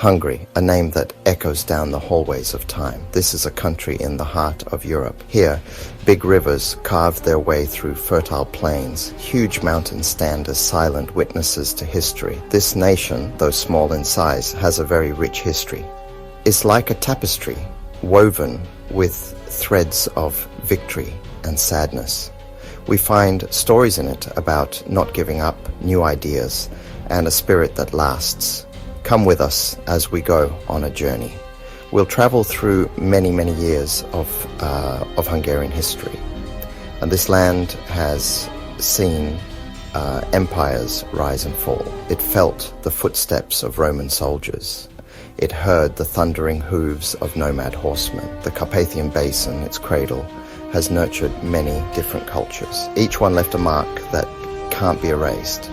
Hungary, a name that echoes down the hallways of time. This is a country in the heart of Europe. Here, big rivers carve their way through fertile plains. Huge mountains stand as silent witnesses to history. This nation, though small in size, has a very rich history. It's like a tapestry, woven with threads of victory and sadness. We find stories in it about not giving up, new ideas, and a spirit that lasts. Come with us as we go on a journey. We'll travel through many, many years of Hungarian history. And this land has seen empires rise and fall. It felt the footsteps of Roman soldiers. It heard the thundering hooves of nomad horsemen. The Carpathian Basin, its cradle, has nurtured many different cultures. Each one left a mark that can't be erased.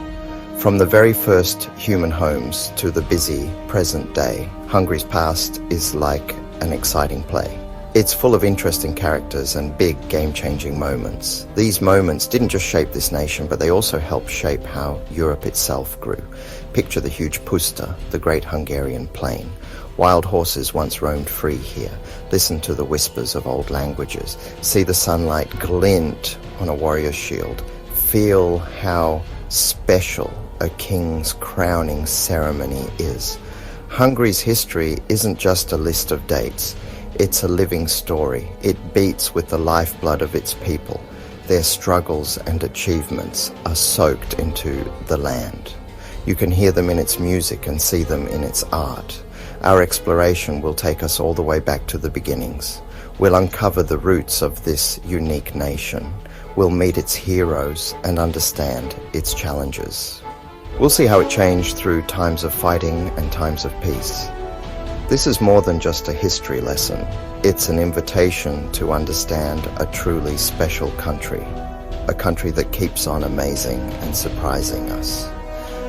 From the very first human homes to the busy present day, Hungary's past is like an exciting play. It's full of interesting characters and big game-changing moments. These moments didn't just shape this nation, but they also helped shape how Europe itself grew. Picture the huge puszta, the great Hungarian plain. Wild horses once roamed free here. Listen to the whispers of old languages. See the sunlight glint on a warrior's shield. Feel how special a king's crowning ceremony is. Hungary's history isn't just a list of dates. It's a living story. It beats with the lifeblood of its people. Their struggles and achievements are soaked into the land. You can hear them in its music and see them in its art. Our exploration will take us all the way back to the beginnings. We'll uncover the roots of this unique nation. We'll meet its heroes and understand its challenges. We'll see how it changed through times of fighting and times of peace. This is more than just a history lesson. It's an invitation to understand a truly special country, a country that keeps on amazing and surprising us.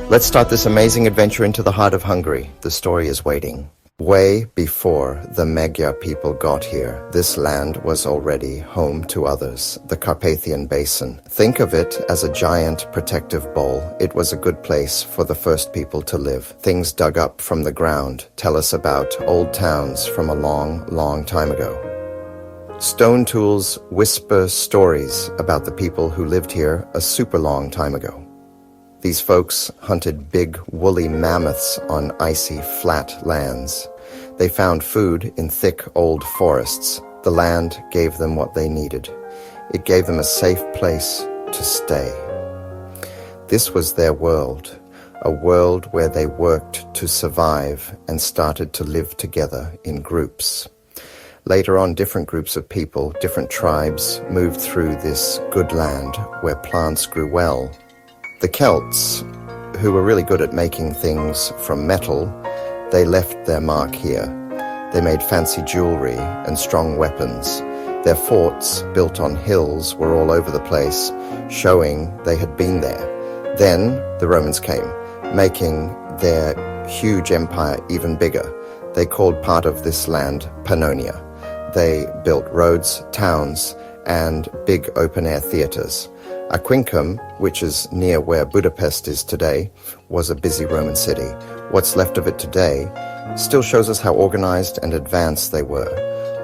Let's start this amazing adventure into the heart of Hungary. The story is waiting. Way before the Magyar people got here, this land was already home to others, the Carpathian Basin. Think of it as a giant protective bowl. It was a good place for the first people to live. Things dug up from the ground tell us about old towns from a long, long time ago. Stone tools whisper stories about the people who lived here a super long time ago. These folks hunted big, woolly mammoths on icy, flat lands. They found food in thick, old forests. The land gave them what they needed. It gave them a safe place to stay. This was their world, a world where they worked to survive and started to live together in groups. Later on, different groups of people, different tribes, moved through this good land where plants grew well. The Celts, who were really good at making things from metal, they left their mark here. They made fancy jewelry and strong weapons. Their forts, built on hills, were all over the place, showing they had been there. Then the Romans came, making their huge empire even bigger. They called part of this land Pannonia. They built roads, towns, and big open-air theatres. Aquincum, which is near where Budapest is today, was a busy Roman city. What's left of it today still shows us how organized and advanced they were.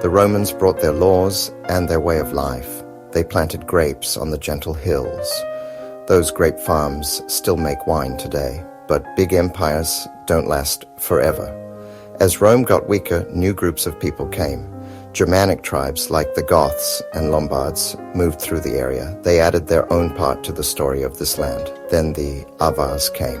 The Romans brought their laws and their way of life. They planted grapes on the gentle hills. Those grape farms still make wine today, but big empires don't last forever. As Rome got weaker, new groups of people came. Germanic tribes like the Goths and Lombards moved through the area. They added their own part to the story of this land. Then the Avars came.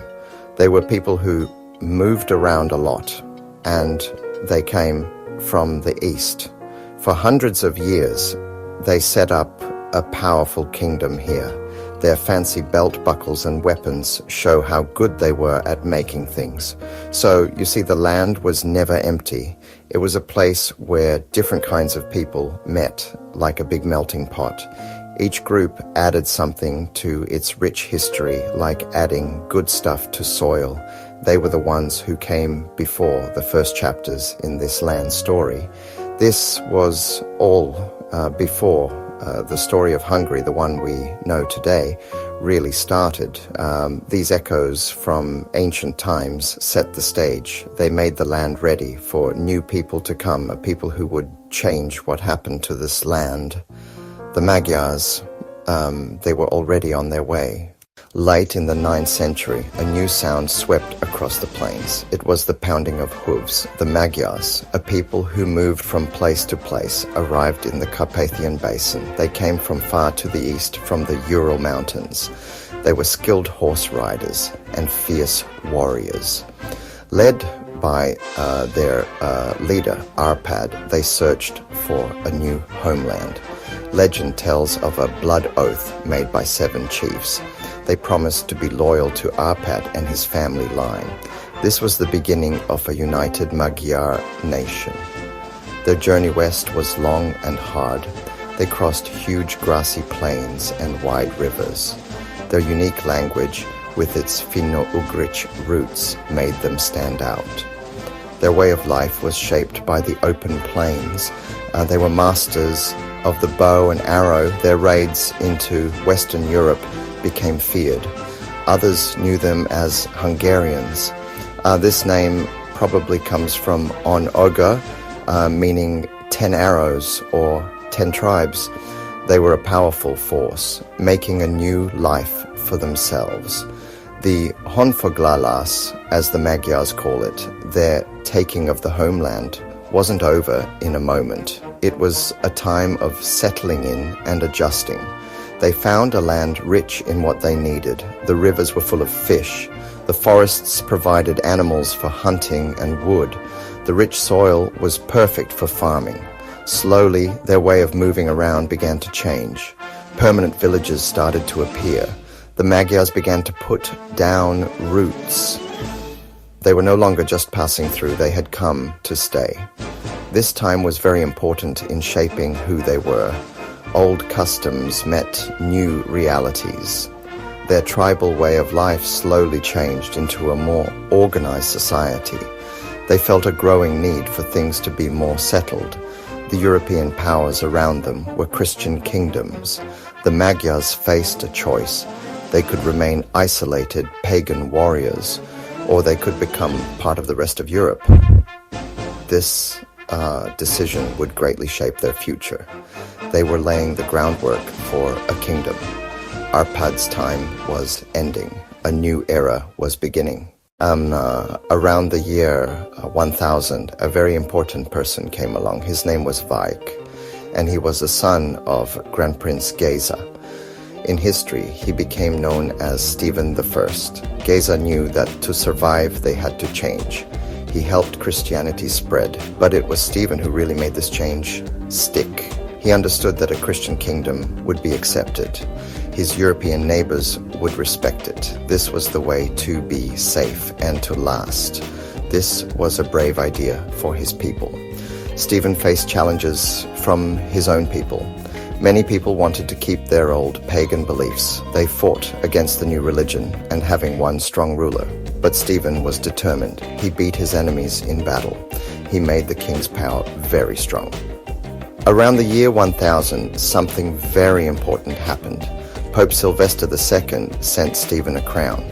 They were people who moved around a lot, and they came from the east. For hundreds of years, they set up a powerful kingdom here. Their fancy belt buckles and weapons show how good they were at making things. So, you see, the land was never empty. It was a place where different kinds of people met, like a big melting pot. Each group added something to its rich history, like adding good stuff to soil. They were the ones who came before the first chapters in this land story. This was all before the story of Hungary, the one we know today. really started. These echoes from ancient times set the stage. They made the land ready for new people to come, a people who would change what happened to this land. The Magyars, they were already on their way. Late in the 9th century, a new sound swept across the plains. It was the pounding of hooves. The Magyars, a people who moved from place to place, arrived in the Carpathian Basin. They came from far to the east, from the Ural Mountains. They were skilled horse riders and fierce warriors. Led by their leader, Arpad, they searched for a new homeland. Legend tells of a blood oath made by 7 chiefs. They promised to be loyal to Arpad and his family line. This was the beginning of a united Magyar nation. Their journey west was long and hard. They crossed huge grassy plains and wide rivers. Their unique language, with its Finno-Ugric roots, made them stand out. Their way of life was shaped by the open plains. They were masters of the bow and arrow. Their raids into Western Europe became feared. Others knew them as Hungarians. This name probably comes from on Oga, meaning 10 arrows or 10 tribes. They were a powerful force, making a new life for themselves. The Honfoglalas, as the Magyars call it, their taking of the homeland, wasn't over in a moment. It was a time of settling in and adjusting. They found a land rich in what they needed. The rivers were full of fish. The forests provided animals for hunting and wood. The rich soil was perfect for farming. Slowly, their way of moving around began to change. Permanent villages started to appear. The Magyars began to put down roots. They were no longer just passing through, they had come to stay. This time was very important in shaping who they were. Old customs met new realities. Their tribal way of life slowly changed into a more organized society. They felt a growing need for things to be more settled. The European powers around them were Christian kingdoms. The Magyars faced a choice. They could remain isolated pagan warriors, or they could become part of the rest of Europe. This decision would greatly shape their future. They were laying the groundwork for a kingdom. Arpad's time was ending. A new era was beginning. Around the year 1000, a very important person came along. His name was Vaik, and he was the son of Grand Prince Geza. In history, he became known as Stephen I. Geza knew that to survive, they had to change. He helped Christianity spread, but it was Stephen who really made this change stick. He understood that a Christian kingdom would be accepted. His European neighbors would respect it. This was the way to be safe and to last. This was a brave idea for his people. Stephen faced challenges from his own people. Many people wanted to keep their old pagan beliefs. They fought against the new religion and having one strong ruler. But Stephen was determined. He beat his enemies in battle. He made the king's power very strong. Around the year 1000, something very important happened. Pope Sylvester II sent Stephen a crown.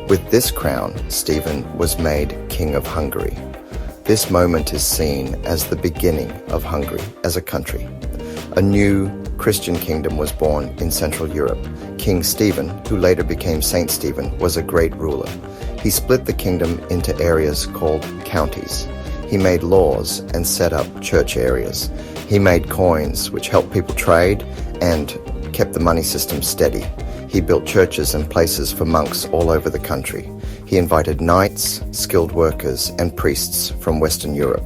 With this crown, Stephen was made King of Hungary. This moment is seen as the beginning of Hungary as a country. A new Christian kingdom was born in Central Europe. King Stephen, who later became Saint Stephen, was a great ruler. He split the kingdom into areas called counties. He made laws and set up church areas. He made coins which helped people trade and kept the money system steady. He built churches and places for monks all over the country. He invited knights, skilled workers, and priests from Western Europe.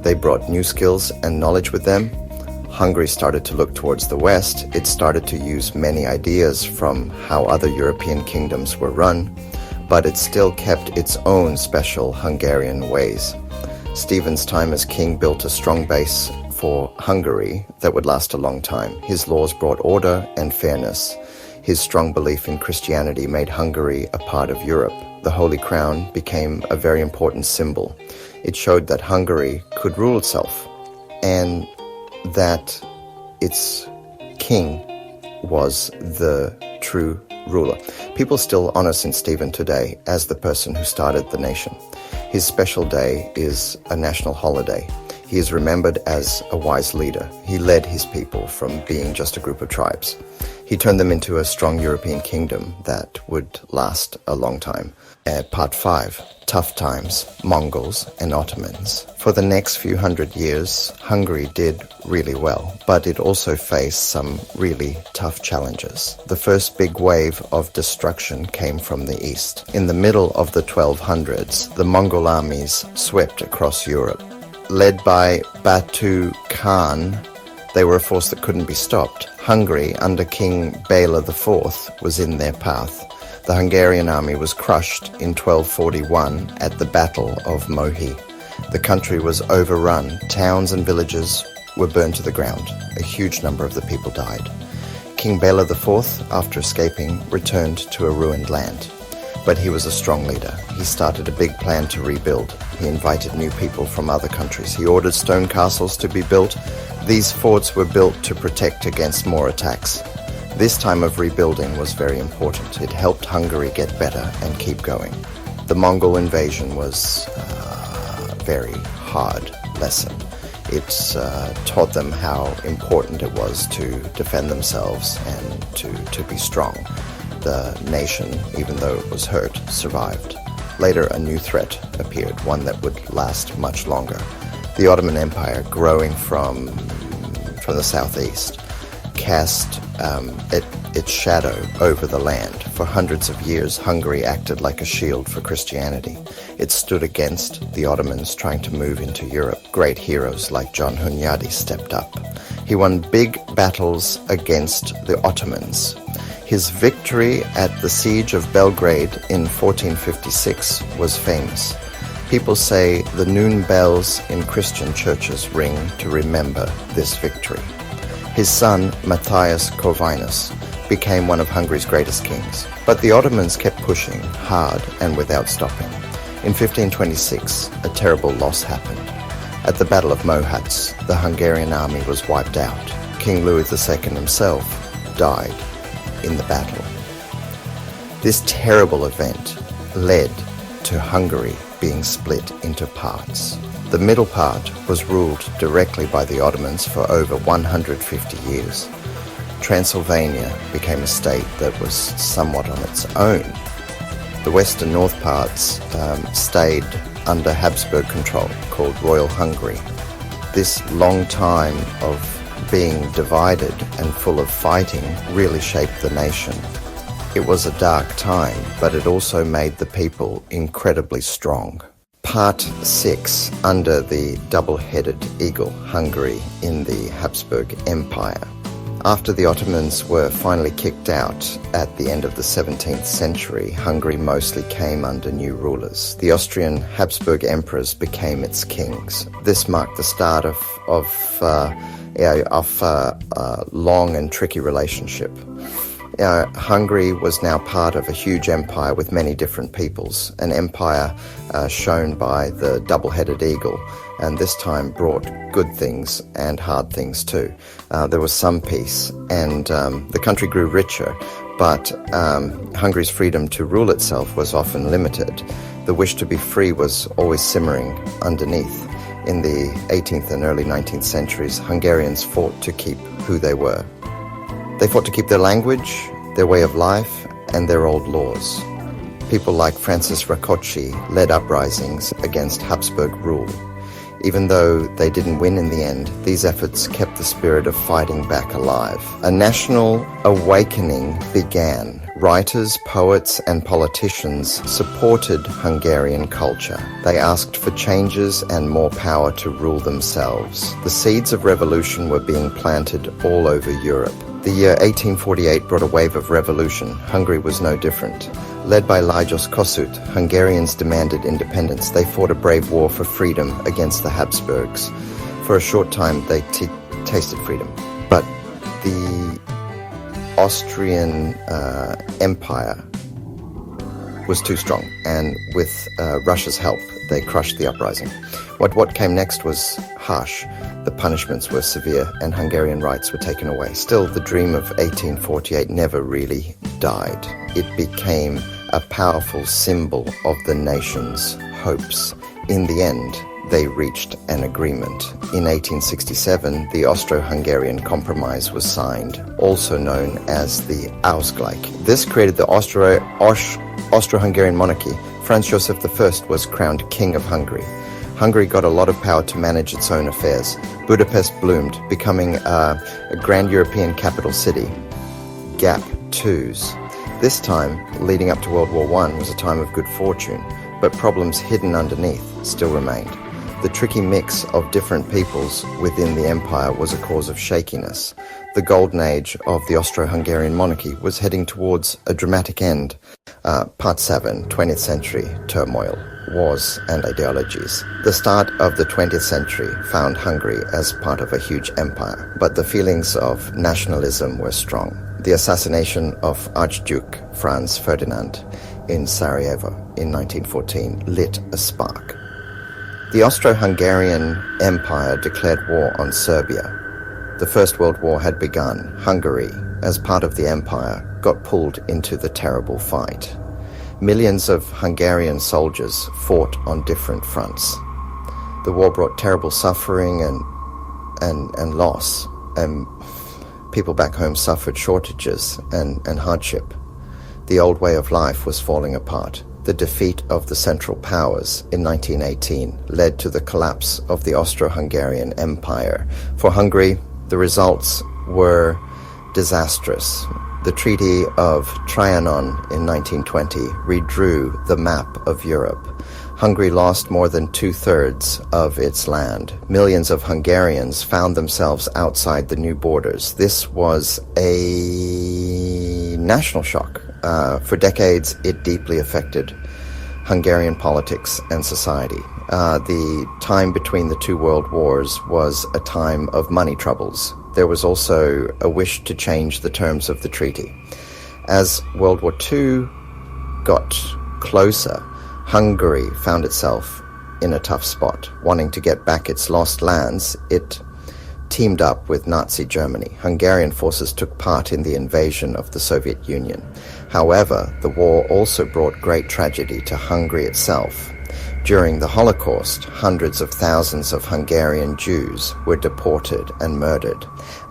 They brought new skills and knowledge with them. Hungary started to look towards the West. It started to use many ideas from how other European kingdoms were run, but it still kept its own special Hungarian ways. Stephen's time as king built a strong base for Hungary that would last a long time. His laws brought order and fairness. His strong belief in Christianity made Hungary a part of Europe. The Holy Crown became a very important symbol. It showed that Hungary could rule itself and that its king was the true ruler. People still honor St. Stephen today as the person who started the nation. His special day is a national holiday. He is remembered as a wise leader. He led his people from being just a group of tribes. He turned them into a strong European kingdom that would last a long time. Part 5. Tough times, Mongols and Ottomans. For the next few hundred years, Hungary did really well, but it also faced some really tough challenges. The first big wave of destruction came from the east. In the middle of the 1200s, the Mongol armies swept across Europe. Led by Batu Khan, they were a force that couldn't be stopped. Hungary, under King Bela IV, was in their path. The Hungarian army was crushed in 1241 at the Battle of Mohi. The country was overrun. Towns and villages were burned to the ground. A huge number of the people died. King Bela IV, after escaping, returned to a ruined land. But he was a strong leader. He started a big plan to rebuild. He invited new people from other countries. He ordered stone castles to be built. These forts were built to protect against more attacks. This time of rebuilding was very important. It helped Hungary get better and keep going. The Mongol invasion was a very hard lesson. It taught them how important it was to defend themselves and to be strong. The nation, even though it was hurt, survived. Later, a new threat appeared, one that would last much longer. The Ottoman Empire, growing from the southeast, cast its shadow over the land. For hundreds of years, Hungary acted like a shield for Christianity. It stood against the Ottomans trying to move into Europe. Great heroes like John Hunyadi stepped up. He won big battles against the Ottomans. His victory at the Siege of Belgrade in 1456 was famous. People say the noon bells in Christian churches ring to remember this victory. His son, Matthias Corvinus, became one of Hungary's greatest kings. But the Ottomans kept pushing hard and without stopping. In 1526, a terrible loss happened. At the Battle of Mohács, the Hungarian army was wiped out. King Louis II himself died in the battle. This terrible event led to Hungary being split into parts. The middle part was ruled directly by the Ottomans for over 150 years. Transylvania became a state that was somewhat on its own. The west and north parts stayed under Habsburg control, called Royal Hungary. This long time of being divided and full of fighting really shaped the nation. It was a dark time, but it also made the people incredibly strong. Part 6, under the double-headed eagle, Hungary in the Habsburg Empire. After the Ottomans were finally kicked out at the end of the 17th century, Hungary mostly came under new rulers. The Austrian Habsburg emperors became its kings. This marked the start of a long and tricky relationship. Hungary was now part of a huge empire with many different peoples, an empire shown by the double-headed eagle, and this time brought good things and hard things too. There was some peace, and the country grew richer, but Hungary's freedom to rule itself was often limited. The wish to be free was always simmering underneath. In the 18th and early 19th centuries, Hungarians fought to keep who they were. They fought to keep their language, their way of life, and their old laws. People like Francis Rákóczi led uprisings against Habsburg rule. Even though they didn't win in the end, these efforts kept the spirit of fighting back alive. A national awakening began. Writers, poets, and politicians supported Hungarian culture. They asked for changes and more power to rule themselves. The seeds of revolution were being planted all over Europe. The year 1848 brought a wave of revolution. Hungary was no different. Led by Lajos Kossuth, Hungarians demanded independence. They fought a brave war for freedom against the Habsburgs. For a short time, they tasted freedom. But the Austrian Empire was too strong, and with Russia's help, they crushed the uprising. What came next was harsh. The punishments were severe, and Hungarian rights were taken away. Still, the dream of 1848 never really died. It became a powerful symbol of the nation's hopes. In the end, they reached an agreement. In 1867, the Austro-Hungarian Compromise was signed, also known as the Ausgleich. This created the Austro-Hungarian monarchy. Franz Joseph I was crowned King of Hungary. Hungary got a lot of power to manage its own affairs. Budapest bloomed, becoming a grand European capital city. Gap 2s. This time, leading up to World War I, was a time of good fortune, but problems hidden underneath still remained. The tricky mix of different peoples within the empire was a cause of shakiness. The golden age of the Austro-Hungarian monarchy was heading towards a dramatic end. Part 7, 20th century turmoil, wars and ideologies. The start of the 20th century found Hungary as part of a huge empire, but the feelings of nationalism were strong. The assassination of Archduke Franz Ferdinand in Sarajevo in 1914 lit a spark. The Austro-Hungarian Empire declared war on Serbia. The First World War had begun. Hungary, as part of the empire, got pulled into the terrible fight. Millions of Hungarian soldiers fought on different fronts. The war brought terrible suffering and loss, and people back home suffered shortages and hardship. The old way of life was falling apart. The defeat of the Central Powers in 1918 led to the collapse of the Austro-Hungarian Empire. For Hungary, the results were disastrous. The Treaty of Trianon in 1920 redrew the map of Europe. Hungary lost more than 2/3 of its land. Millions of Hungarians found themselves outside the new borders. This was a national shock. For decades, it deeply affected Hungarian politics and society. The time between the two world wars was a time of money troubles. There was also a wish to change the terms of the treaty. As World War II got closer, Hungary found itself in a tough spot. Wanting to get back its lost lands, it teamed up with Nazi Germany. Hungarian forces took part in the invasion of the Soviet Union. However, the war also brought great tragedy to Hungary itself. During the Holocaust, hundreds of thousands of Hungarian Jews were deported and murdered.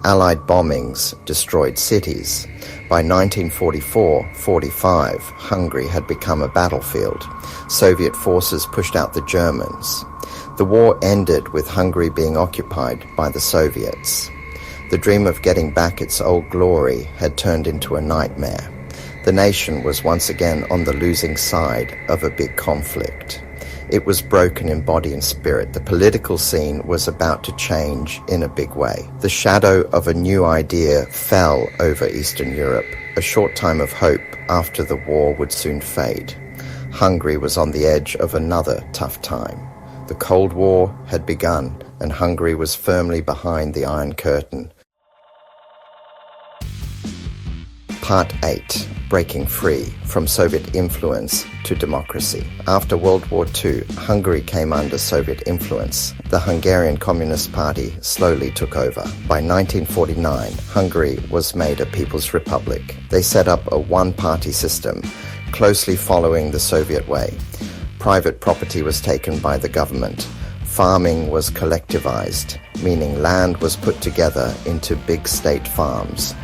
Allied bombings destroyed cities. By 1944-45, Hungary had become a battlefield. Soviet forces pushed out the Germans. The war ended with Hungary being occupied by the Soviets. The dream of getting back its old glory had turned into a nightmare. The nation was once again on the losing side of a big conflict. It was broken in body and spirit. The political scene was about to change in a big way. The shadow of a new idea fell over Eastern Europe. A short time of hope after the war would soon fade. Hungary was on the edge of another tough time. The Cold War had begun, and Hungary was firmly behind the Iron Curtain. Part 8. Breaking free from Soviet influence to democracy. After World War II, Hungary came under Soviet influence. The Hungarian Communist Party slowly took over. By 1949, Hungary was made a People's Republic. They set up a one-party system, closely following the Soviet way. Private property was taken by the government. Farming was collectivized, meaning land was put together into big state farms.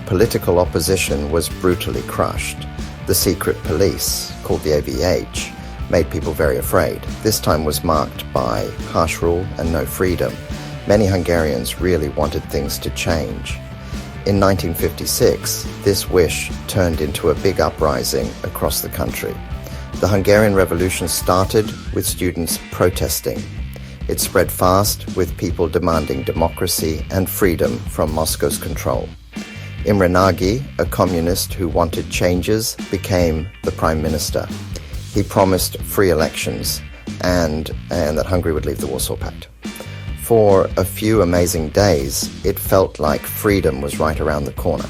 Political opposition was brutally crushed. The secret police, called the AVH, made people very afraid. This time was marked by harsh rule and no freedom. Many Hungarians really wanted things to change. In 1956, this wish turned into a big uprising across the country. The Hungarian Revolution started with students protesting. It spread fast, with people demanding democracy and freedom from Moscow's control. Imre Nagy, a communist who wanted changes, became the prime minister. He promised free elections and that Hungary would leave the Warsaw Pact. For a few amazing days, it felt like freedom was right around the corner.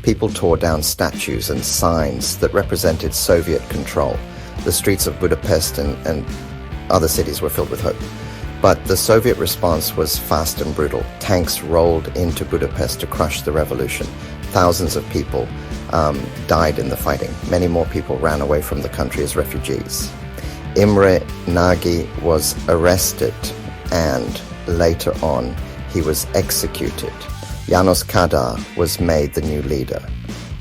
People tore down statues and signs that represented Soviet control. The streets of Budapest and other cities were filled with hope. But the Soviet response was fast and brutal. Tanks rolled into Budapest to crush the revolution. Thousands of people died in the fighting. Many more people ran away from the country as refugees. Imre Nagy was arrested and later on he was executed. János Kádár was made the new leader.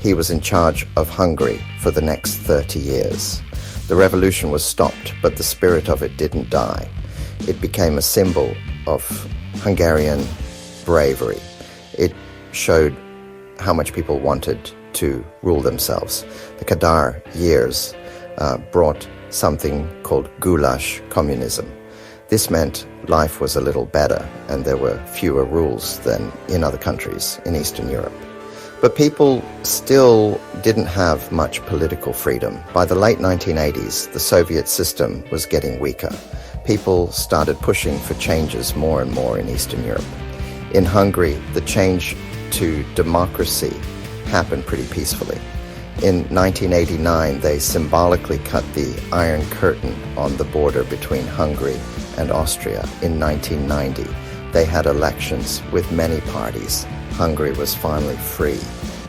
He was in charge of Hungary for the next 30 years. The revolution was stopped, but the spirit of it didn't die. It became a symbol of Hungarian bravery. It showed how much people wanted to rule themselves. The Kádár years brought something called goulash communism. This meant life was a little better and there were fewer rules than in other countries in Eastern Europe. But people still didn't have much political freedom. By the late 1980s, the Soviet system was getting weaker. People started pushing for changes more and more in Eastern Europe. In Hungary, the change to democracy happened pretty peacefully. In 1989, they symbolically cut the Iron Curtain on the border between Hungary and Austria. In 1990, they had elections with many parties. Hungary was finally free.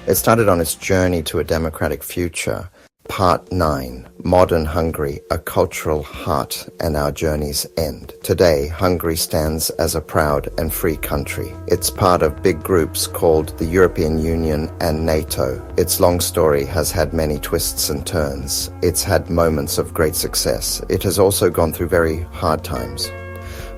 It started on its journey to a democratic future. Part 9, Modern Hungary, a cultural heart and our journey's end. Today, Hungary stands as a proud and free country. It's part of big groups called the European Union and NATO. Its long story has had many twists and turns. It's had moments of great success. It has also gone through very hard times.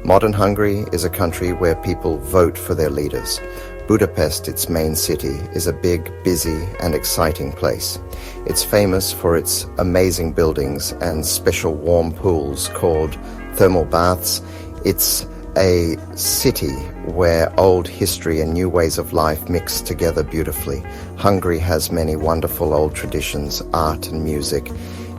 Modern Hungary is a country where people vote for their leaders. Budapest, its main city, is a big, busy and exciting place. It's famous for its amazing buildings and special warm pools called thermal baths. It's a city where old history and new ways of life mix together beautifully. Hungary has many wonderful old traditions, art and music.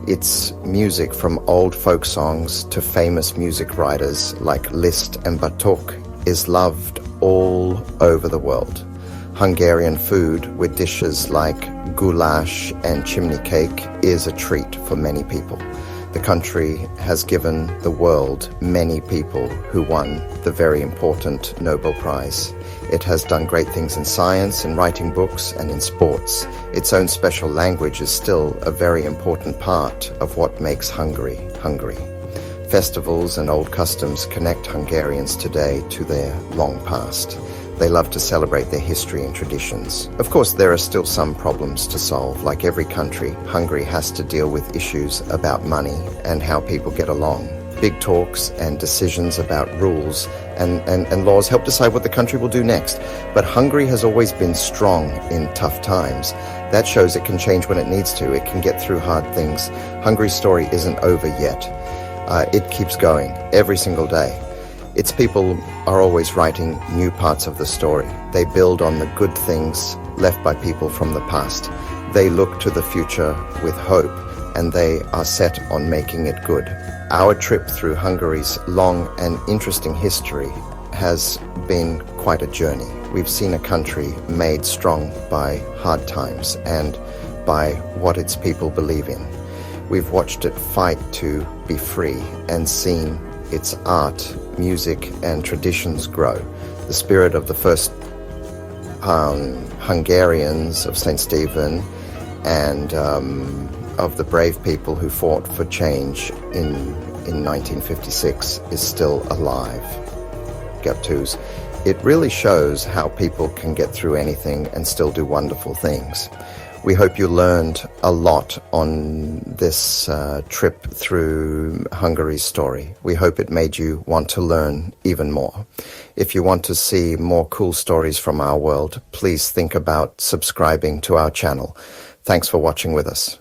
Its music from old folk songs to famous music writers like Liszt and Bartók is loved all over the world. Hungarian food with dishes like goulash and chimney cake is a treat for many people. The country has given the world many people who won the very important Nobel Prize. It has done great things in science, in writing books, and in sports. Its own special language is still a very important part of what makes Hungary, Hungary. Festivals and old customs connect Hungarians today to their long past. They love to celebrate their history and traditions. Of course, there are still some problems to solve. Like every country, Hungary has to deal with issues about money and how people get along. Big talks and decisions about rules and laws help decide what the country will do next. But Hungary has always been strong in tough times. That shows it can change when it needs to. It can get through hard things. Hungary's story isn't over yet. It keeps going every single day. Its people are always writing new parts of the story. They build on the good things left by people from the past. They look to the future with hope, and they are set on making it good. Our trip through Hungary's long and interesting history has been quite a journey. We've seen a country made strong by hard times and by what its people believe in. We've watched it fight to be free and seen its art, music and traditions grow. The spirit of the first Hungarians of St. Stephen and of the brave people who fought for change in 1956 is still alive. Gaptus. It really shows how people can get through anything and still do wonderful things. We hope you learned a lot on this trip through Hungary's story. We hope it made you want to learn even more. If you want to see more cool stories from our world, please think about subscribing to our channel. Thanks for watching with us.